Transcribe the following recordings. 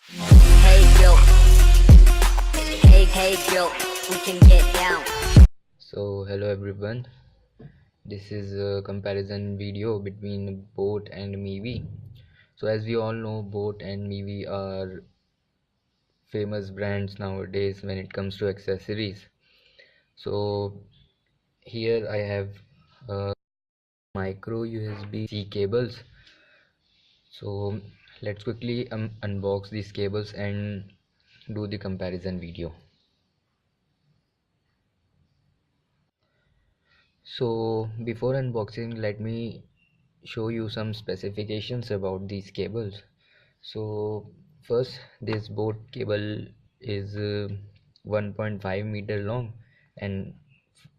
Hey Bill, hey Bill, we can get down. So hello everyone, this is a comparison video between Boat and mivi. So as we all know, Boat and mivi are famous brands nowadays when it comes to accessories. So here I have micro USB-C cables. So let's quickly unbox these cables and do the comparison video. So before unboxing, let me show you some specifications about these cables. So first, this boat cable is 1.5 meter long and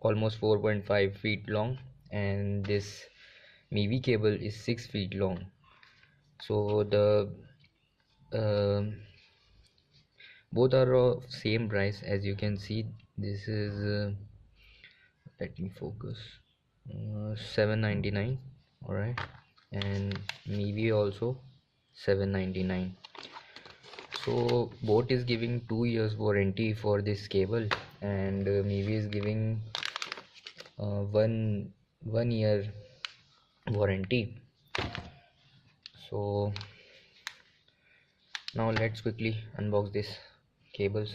almost 4.5 feet long, and this mivi cable is 6 feet long. So the uh, both are of same price. As you can see, this is let me focus, 799. All right, and mivi also 799. So boat is giving 2 years warranty for this cable, and mivi is giving one year warranty. So now let's quickly unbox this cables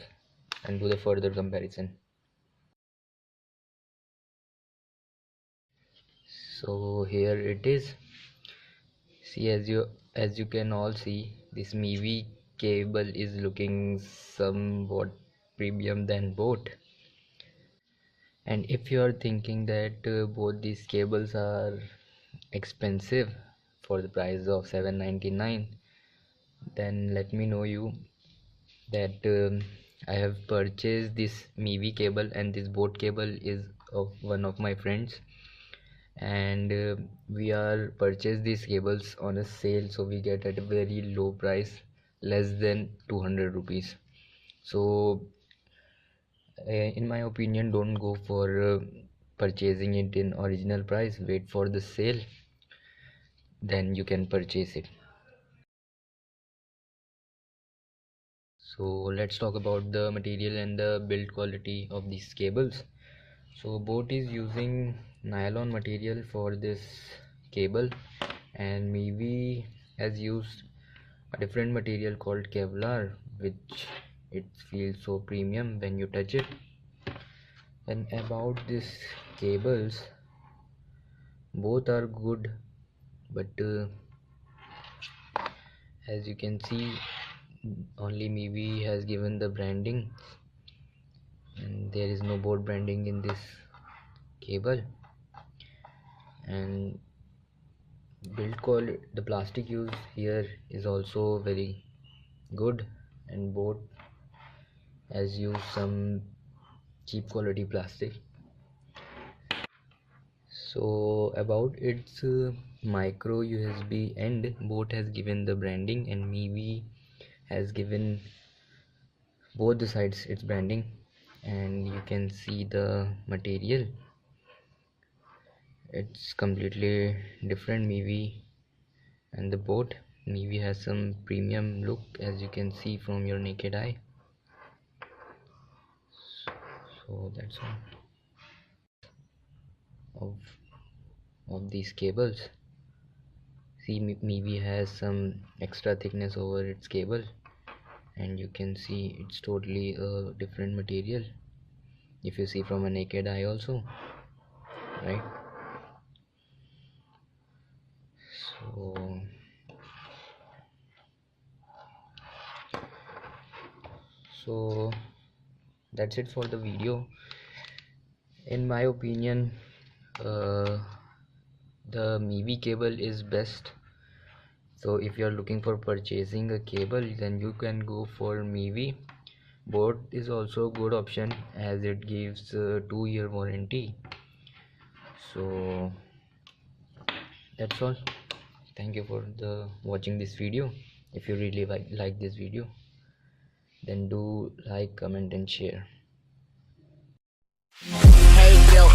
and do the further comparison. So here it is. See, as you can all see, this mivi cable is looking somewhat premium than boat. And if you are thinking that both these cables are expensive for the price of 799, then let me know you that I have purchased this mivi cable, and this boat cable is of one of my friends, and we are purchased these cables on a sale, so we get at a very low price, less than 200 rupees. So in my opinion, don't go for purchasing it in original price. Wait for the sale, then you can purchase it. So let's talk about the material and the build quality of these cables. So boat is using nylon material for this cable, and mivi has used a different material called Kevlar, which it feels so premium when you touch it. And about these cables, both are good, but as you can see, only mivi has given the branding, and there is no boat branding in this cable. And build quality, the plastic used here is also very good, and boat has used some cheap quality plastic. So about its micro USB end, boat has given the branding and mivi has given both the sides its branding. And you can see the material, it's completely different. mivi and the boat, mivi has some premium look, as you can see from your naked eye. So that's all of these cables. See, mivi has some extra thickness over its cable, and you can see it's totally a different material if you see from a naked eye also, right? So that's it for the video. In my opinion, uh, the mivi cable is best. So if you are looking for purchasing a cable, then you can go for mivi. Boat is also a good option as it gives a 2-year warranty. So that's all. Thank you for watching this video. If you really like this video, then do like, comment and share. Hey Bill,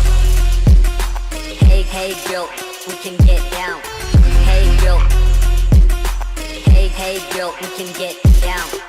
hey Bill, we can get down. Hey Bill, hey Bill, we can get down.